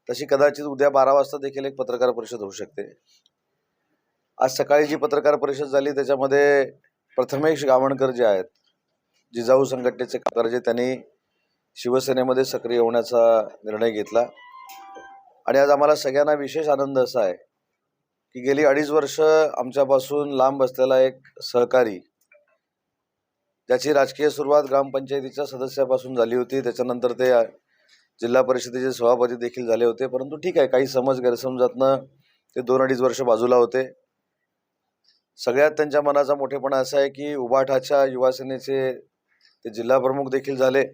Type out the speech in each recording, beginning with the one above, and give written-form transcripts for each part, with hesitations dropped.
तशी कदाचित उद्या 12 वाजता देखील एक पत्रकार परिषद होऊ शकते। आज सकाळी जी पत्रकार परिषद झाली त्याच्यामध्ये प्रथमेश गावणकर जे आहेत, जिजाऊ संघटनेचे कार्यकर्ते, जे त्यांनी शिवसेनेमध्ये सक्रिय होण्याचा निर्णय घेतला। आणि आज आम्हाला सगळ्यांना विशेष आनंद असा आहे की गेली 2.5 वर्ष आमच्यापासून लांब असलेला एक सहकारी, ज्याची राजकीय सुरुवात ग्रामपंचायतीच्या सदस्यापासून झाली होती, त्याच्यानंतर ते जिल्हा परिषदेचे सभापती देखील झाले होते। परंतु ठीक आहे, काही समज गैरसमजातनं ते 2-2.5 वर्ष बाजूला होते। सगळ्यात त्यांच्या मनाचा मोठेपणा असा आहे की उभाठाच्या युवा सेनेचे ते जिल्हा प्रमुख देखील झाले।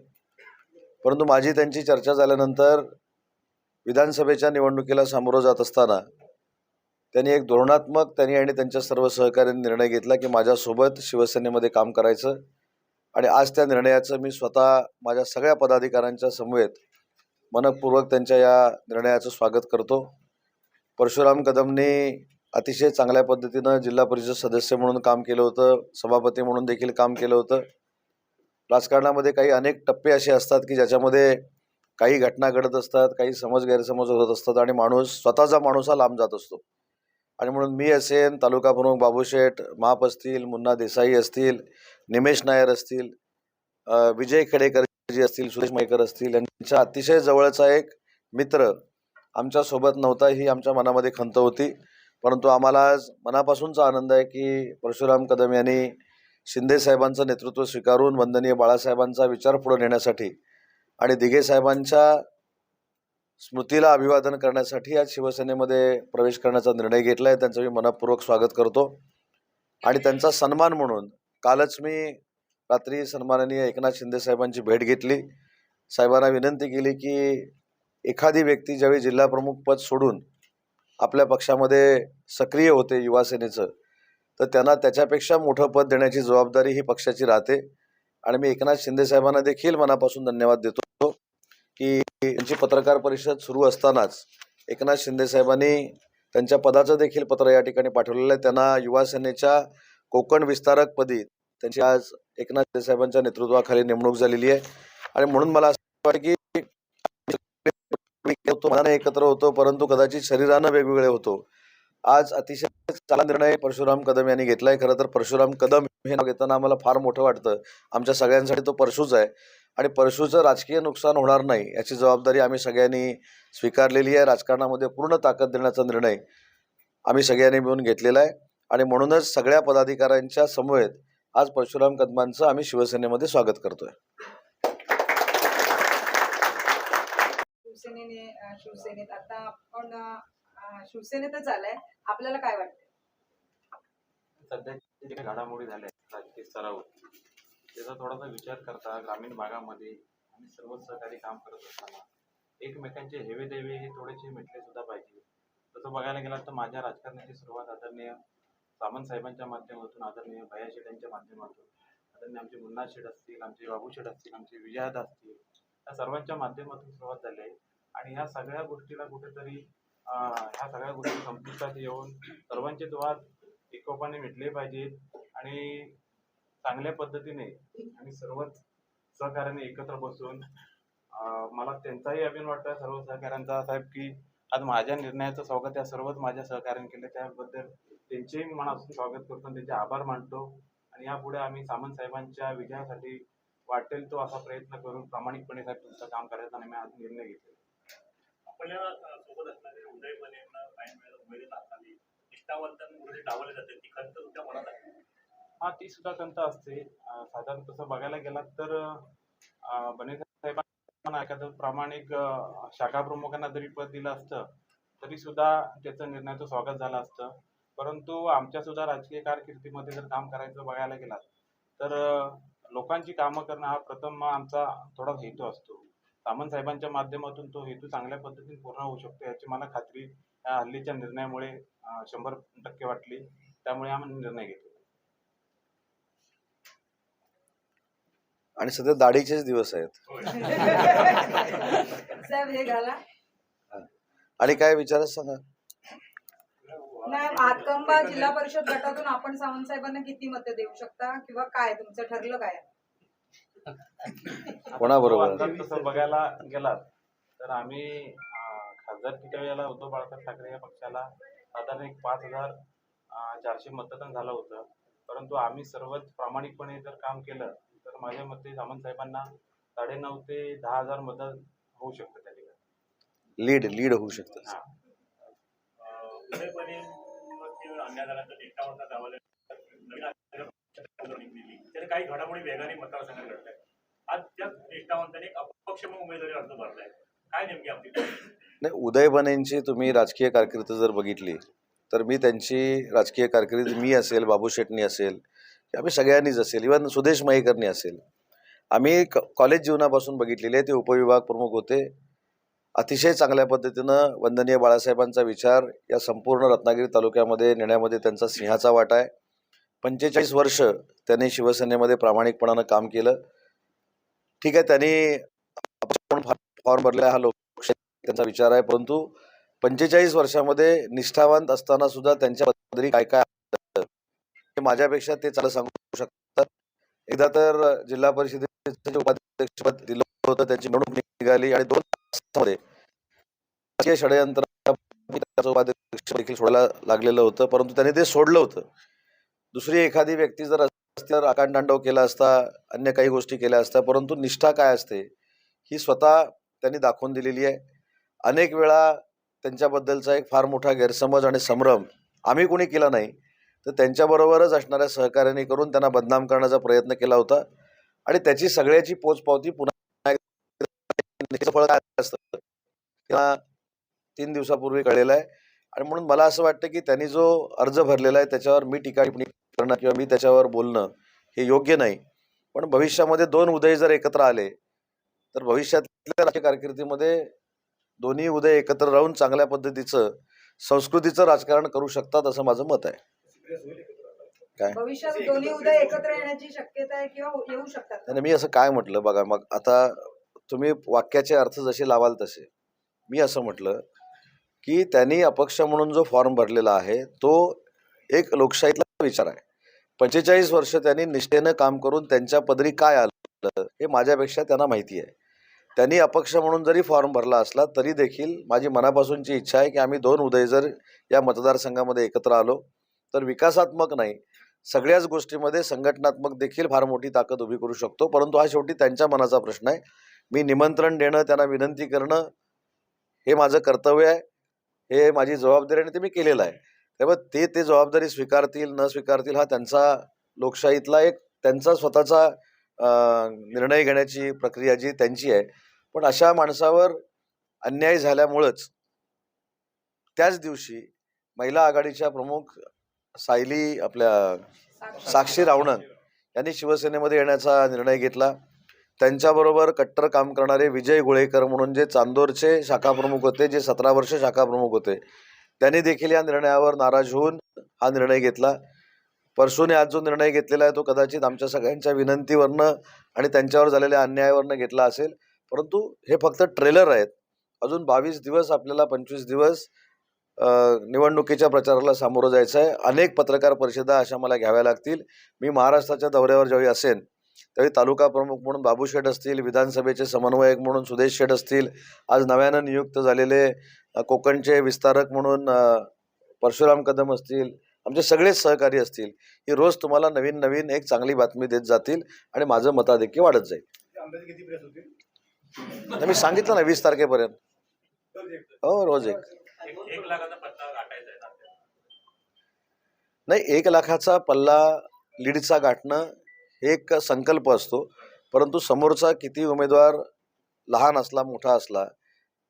परंतु माझी त्यांची चर्चा झाल्यानंतर विधानसभेच्या निवडणुकीला सामोरं जात असताना त्यांनी एक धोरणात्मक आणि त्यांच्या सर्व सहकाऱ्यांनी निर्णय घेतला की माझ्यासोबत शिवसेनेमध्ये काम करायचं। आणि आज त्या निर्णयाचं मी स्वतः माझ्या सगळ्या पदाधिकाऱ्यांच्या समवेत मनपूर्वक त्यांच्या या निर्णयाचं स्वागत करतो। परशुराम कदमनी अतिशय चांगल्या पद्धतीनं जिल्हा परिषद सदस्य म्हणून काम केलं होतं, सभापती म्हणून देखील काम केलं होतं। राजकारणामध्ये काही अनेक टप्पे असे असतात की ज्याच्यामध्ये काही घटना घडत असतात, काही समज गैरसमज होत असतात आणि स्वतःचा माणूस हा लांब जात असतो। आणि म्हणून मी असेन, तालुका प्रमुख बाबूशेठ माप असतील, मुन्ना देसाई असतील, निमेश नायर असतील, विजय खेडेकर जी असतील, सुरेश मयेकर असतील, यांच्या अतिशय जवळचा एक मित्र आमच्यासोबत नव्हता, ही आमच्या मनामध्ये खंत होती। परंतु आम्हाला आज मनापासूनचा आनंद आहे की परशुराम कदम यांनी शिंदे साहेबांचं नेतृत्व स्वीकारून वंदनीय बाळासाहेबांचा विचार पुढे नेण्यासाठी आणि दिघे साहेबांच्या स्मृतीला अभिवादन करण्यासाठी आज शिवसेनेमध्ये प्रवेश करण्याचा निर्णय घेतला आहे। त्यांचं मी मनपूर्वक स्वागत करतो। आणि त्यांचा सन्मान म्हणून कालच मी रात्री सन्माननीय एकनाथ शिंदे साहेबांची भेट घेतली। साहेबांना विनंती केली की एखादी व्यक्ती ज्यावेळी जिल्हा प्रमुख पद सोडून आपल्या पक्षामध्ये सक्रिय होते युवा सेनेचं, तर त्यांना त्याच्यापेक्षा मोठं पद देण्याची जबाबदारी ही पक्षाची राहते। आणि मी एकनाथ शिंदे साहेबांना देखील मनापासून धन्यवाद देतो की त्यांची पत्रकार परिषद सुरू असतानाच एकनाथ शिंदे साहेबांनी त्यांच्या पदाचं देखील पत्र या ठिकाणी पाठवलेलं आहे। त्यांना युवा सेनेच्या कोकण विस्तारक पदी त्यांची आज एकनाथ शिंदे साहेबांच्या नेतृत्वाखाली नेमणूक झालेली आहे। आणि म्हणून मला असं वाटतं की मनाने एकत्र होतो, परंतु कदाचित शरीरानं वेगवेगळे होतो। आज अतिशय चांगला निर्णय परशुराम कदम यांनी घेतलाय। खरं तर परशुराम कदम हे नाव घेताना आम्हाला फार मोठं वाटतं। आमच्या सगळ्यांसाठी तो परशूच आहे आणि परशूचं राजकीय नुकसान होणार नाही याची जबाबदारी आम्ही सगळ्यांनी स्वीकारलेली आहे। राजकारणामध्ये पूर्ण ताकद देण्याचा निर्णय आम्ही सगळ्यांनी मिळून घेतलेला आहे। आणि म्हणूनच सगळ्या पदाधिकाऱ्यांच्या समवेत आज परशुराम कदमांचं आम्ही शिवसेनेमध्ये स्वागत करतोय। शिवसेनेत आता आपण शिवसेनेतच आलाय, आपल्याला काय वाटतं? सध्या जे घडामोडी झाल्या राजकीय स्तरावर त्याचा थोडासा विचार करता ग्रामीण भागामध्ये आम्ही सर्व सहकारी काम करत असताना एकमेकांचे हेवे देवे हे थोडेसे मिटले सुद्धा पाहिजे। तसं बघायला गेलं तर माझ्या राजकारणाची सुरुवात आदरणीय सामंत साहेबांच्या माध्यमातून, आदरणीय भैया शेठ यांच्या माध्यमातून, आदरणीय आमचे मुन्ना शेठ असतील, आमचे बाबू शेठ असतील, आमचे विजयादा असतील, या सर्वांच्या माध्यमातून सुरुवात झाली आहे। आणि ह्या सगळ्या गोष्टीला कुठेतरी ह्या सगळ्या गोष्टी संपुष्टात येऊन सर्वांचे वाद एकोपाने मिटले पाहिजेत आणि चांगल्या पद्धतीने आणि सर्वच सहकार्याने एकत्र बसून मला त्यांचाही अभिमान वाटतं सर्व सहकाऱ्यांचा साहेब की आज माझ्या निर्णयाचं स्वागत या सर्वच माझ्या सहकार्याने केलं, त्याबद्दल त्यांचेही मी मनापासून स्वागत करतो, त्यांचे आभार मानतो। आणि यापुढे आम्ही सामंत साहेबांच्या विजयासाठी वाटेल तो असा प्रयत्न करून प्रामाणिकपणे साहेब तुमचं काम करायचा आणि मी आज निर्णय घेतला। आपल्या सोबत असणारे उदयमनेंना काही वेळेला उमेदवार असताना निष्ठावंतांमुळे डावले जाते, ती खंत तुमच्या मनात आहे? हा, ती सुद्धा खंत असते। साधारण तसं बघायला गेलात तर बने साहेबांना एखादं प्रामाणिक शाखा प्रमुखांना जरी पद दिलं असतं तरी सुद्धा त्याचं निर्णयाचं स्वागत झालं असतं। परंतु आमच्या सुद्धा राजकीय कारकिर्दीमध्ये जर काम करायचं बघायला गेलात तर लोकांची कामं करणं हा प्रथम आमचा थोडा हेतू असतो। सामंत साहेबांच्या माध्यमातून तो हेतू चांगल्या पद्धतीने पूर्ण होऊ शकतो याची मला खात्री या हल्लीच्या निर्णयामुळे 100% वाटली, त्यामुळे आम्ही निर्णय घेतला। आणि सध्या दाढीचेच दिवस आहेत। साहेब हे घाला आणि काय विचारच सांगा। नाही, हातकंबा जिल्हा परिषद गटातून आपण सावंत साहेबांना किती मतं देऊ शकता किंवा काय तुमचं ठरलं काय? कोणाबरोबर? तसं बघायला गेलात तर आम्ही खासदारकीच्या वेळेला उद्धव बाळासाहेब ठाकरे या पक्षाला साधारण एक 5,400 मतदान झालं होतं. परंतु आम्ही सर्वच प्रामाणिकपणे जर काम केलं तर माझ्या मते सामंत साहेबांना 9.5 ते 10,000 मतदान होऊ शकतं त्या ठिकाणी. लीड होऊ शकतं. हा. उदयपणे अन्याय झाल्यानंतर निष्ठावंत गावाला नवीन निघलेली त्याने काही घडामोडी वेगाने मतदारसंघात घडत आहेत. आज त्या निष्ठावंतांनी एक अपक्ष म्हणून उमेदवारी अर्ज भरलाय. काय नेमकी आपली नाही, उदयबनेंची तुम्ही राजकीय कारकीर्द जर बघितली तर मी त्यांची राजकीय कारकीर्द मी असेल, बाबू शेटणी असेल, आम्ही सगळ्यांनीच असेल, इव्हन सुदेश मयेकरनी असेल, आम्ही कॉलेज जीवनापासून बघितलेले. ते उपविभाग प्रमुख होते. अतिशय चांगल्या पद्धतीनं वंदनीय बाळासाहेबांचा विचार या संपूर्ण रत्नागिरी तालुक्यामध्ये नेण्यामध्ये त्यांचा सिंहाचा वाटा आहे. 45 वर्ष त्यांनी शिवसेनेमध्ये प्रामाणिकपणानं काम केलं. ठीक आहे, त्यांनी फॉर्म भरला, हा लोकशाही त्यांचा विचार आहे, परंतु 45 वर्षामध्ये निष्ठावंत असताना सुद्धा त्यांच्या पदरी काय काय हे माझ्यापेक्षा ते चांगलं सांगू शकतात. एकदा तर जिल्हा परिषदेचे उपाध्यक्षपद दिलं होतं, त्यांची निवडणूक निघाली आणि 2 तासामध्ये राजकीय षडयंत्र उपाध्यक्ष देखील सोडायला लागलेलं होतं, परंतु त्यांनी ते सोडलं होतं. दुसरी एखादी व्यक्ती जर असल्यावर आकांडतांडव केला असता, अन्य काही गोष्टी केल्या असत्या, परंतु निष्ठा काय असते ही स्वतः त्यांनी दाखवून दिलेली आहे. अनेक वेळा त्यांच्याबद्दलचा एक फार मोठा गैरसमज आणि संभ्रम आम्ही कोणी केला नाही, तर त्यांच्याबरोबरच असणाऱ्या सहकार्याने करून त्यांना बदनाम करण्याचा प्रयत्न केला होता. आणि त्याची सगळ्याची पोचपावती पुन्हा फळ काय असतं किंवा 3 दिवसापूर्वी कळलेलं आहे. आणि म्हणून मला असं वाटतं की त्यांनी जो अर्ज भरलेला आहे त्याच्यावर मी टीका टिप्पणी करणं किंवा मी त्याच्यावर बोलणं हे योग्य नाही. पण भविष्यामध्ये 2 उदय जर एकत्र आले तर भविष्यातल्या राजकीय कारकिर्दीमध्ये दोन्ही उदय एकत्र राहून चांगल्या पद्धतीचं संस्कृतीचं राजकारण करू शकतात असं माझं मत आहे. काय भविष्यात दोन्ही उदय एकत्र येण्याची शक्यता आहे किंवा येऊ शकतात? आणि मी असं काय म्हटलं बघा, मग आता तुम्ही वाक्याचे अर्थ जसे लावाल तसे. मी असं म्हटलं की त्यांनी अपक्ष म्हणून जो फॉर्म भरलेला आहे तो एक लोकशाहीतला विचार आहे. 45 वर्ष त्यांनी निष्ठेनं काम करून त्यांच्या पदरी काय आलं हे माझ्यापेक्षा त्यांना माहिती आहे. त्यांनी अपक्ष म्हणून जरी फॉर्म भरला असला तरी देखील माझी मनापासूनची इच्छा आहे की आम्ही 2 उदय जर या मतदारसंघामध्ये एकत्र आलो तर विकासात्मक नाही, सगळ्याच गोष्टीमध्ये संघटनात्मक देखील फार मोठी ताकद उभी करू शकतो. परंतु हा शेवटी त्यांच्या मनाचा प्रश्न आहे. मी निमंत्रण देणं, त्यांना विनंती करणं हे माझं कर्तव्य आहे, हे माझी जबाबदारी आणि ते मी केलेलं आहे. त्यामुळे ते जबाबदारी स्वीकारतील न स्वीकारतील हा त्यांचा लोकशाहीतला एक त्यांचा स्वतःचा निर्णय घेण्याची प्रक्रिया जी त्यांची आहे. पण अशा माणसावर अन्याय झाल्यामुळंच त्याच दिवशी महिला आघाडीच्या प्रमुख सायली साक्षी रावणन यांनी शिवसेनेमध्ये येण्याचा निर्णय घेतला. त्यांच्याबरोबर कट्टर काम करणारे विजय गोळेकर म्हणून जे चांदोरचे शाखा प्रमुख होते, जे 17 वर्ष शाखा प्रमुख होते, त्यांनी देखील या निर्णयावर नाराज होऊन हा निर्णय घेतला. परसूने आज जो निर्णय घेतलेला आहे तो कदाचित आमच्या सगळ्यांच्या विनंतीवरनं आणि त्यांच्यावर झालेल्या अन्यायावरनं घेतला असेल. परंतु हे फक्त ट्रेलर आहेत. अजून 22 दिवस आपल्याला 25 दिवस निवडणुकीच्या प्रचाराला सामोरं जायचं आहे. अनेक पत्रकार परिषदा अशा मला घ्याव्या लागतील. मी महाराष्ट्राच्या दौऱ्यावर ज्यावेळी असेन त्यावेळी तालुका प्रमुख म्हणून बाबू शेठ असतील, विधानसभेचे समन्वयक म्हणून सुदेश शेठ असतील, आज नव्यानं नियुक्त झालेले कोकणचे विस्तारक म्हणून परशुराम कदम असतील, आमचे सगळेच सहकारी असतील. ही रोज तुम्हाला नवीन नवीन एक चांगली बातमी देत जातील आणि माझं मताधिक्य वाढत जाईल. मी सांगितलं ना 20 तारखेपर्यंत. हो, रोज एक. 1 लाखाचा पत्ता गाठायचा आहे ना? नाही, 1 लाखाचा पल्ला लीडचा गाठणं हे एक संकल्प असतो. परंतु समोरचा किती उमेदवार लहान असला मोठा असला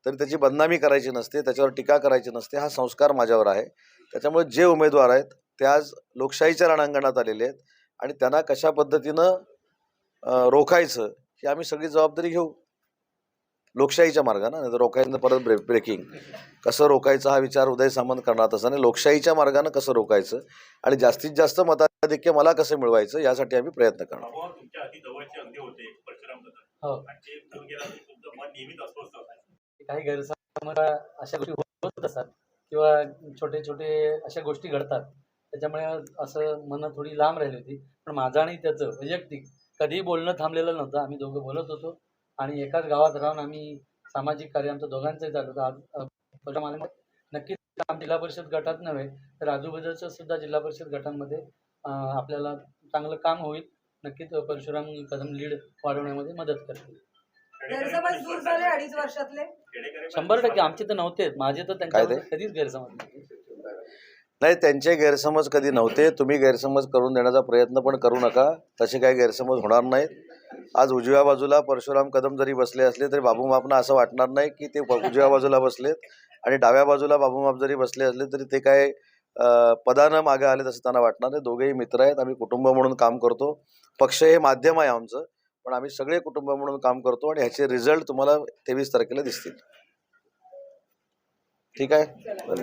तरी त्याची बदनामी करायची नसते, त्याच्यावर टीका करायची नसते. हा संस्कार माझ्यावर आहे. त्याच्यामुळे जे उमेदवार आहेत ते आज लोकशाहीच्या रणांगणात आलेले आहेत आणि त्यांना कशा पद्धतीनं रोखायचं ही आम्ही सगळी जबाबदारी घेऊ. लोकशाहीच्या मार्गानं, नाही तर रोखायचं परत ब्रेकिंग कसं रोखायचं हा विचार उदय सामंत करणार तसं नाही, लोकशाहीच्या मार्गानं कसं रोखायचं आणि जास्तीत जास्त मताधिक्य मला कसं मिळवायचं यासाठी आम्ही प्रयत्न करणार. तुमच्या अति जवळचे अंगे होते परशुराम हो. आणि ते दूर गेला तुमचं मन नेहमीच अस्वस्थ होतं. काही गैरसमज अशा गोष्टी होत असतात किंवा छोटे छोटे अशा गोष्टी घडतात, त्याच्यामुळे असं मन थोडी लांब राहिली होती. पण माझं आणि त्याचं वैयक्तिक कधीही बोलणं थांबलेलं नव्हतं. आम्ही दोघं बोलत होतो आणि एकाच गावात राहून आम्ही सामाजिक कार्य आमचं दोघांचंही चालू होतं. आज परशुराम आले नक्कीच जिल्हा परिषद गटात नव्हे तर आजूबाजूच्या सुद्धा जिल्हा परिषद गटांमध्ये आपल्याला चांगलं काम होईल. नक्कीच परशुराम कदम लीड वाढवण्यामध्ये मदत करतील. गैरसमज दूर झाले 2.5 वर्षातले. 100% आमचे तर नव्हतेच, माझे तर त्यांच्याबद्दल ते? कधीच गैरसमज नव्हते. नाही, त्यांचे गैरसमज कधी नव्हते. तुम्ही गैरसमज करून देण्याचा प्रयत्न पण करू नका. तसे काही गैरसमज होणार नाहीत. आज उजव्या बाजूला परशुराम कदम जरी बसले असले तरी बाबूमापना असं वाटणार नाही की ते उजव्या बाजूला बसलेत आणि डाव्या बाजूला बाबूमाप जरी बसले असले तरी ते काय पदानं मागे आले तसं त्यांना वाटणार नाही. दोघेही मित्र आहेत. आम्ही कुटुंब म्हणून काम करतो. पक्ष हे माध्यम आहे आमचं, पण आम्ही सगळे कुटुंब म्हणून काम करतो आणि ह्याचे रिझल्ट तुम्हाला 23 तारखेला दिसतील. ठीक आहे, धन्यवाद.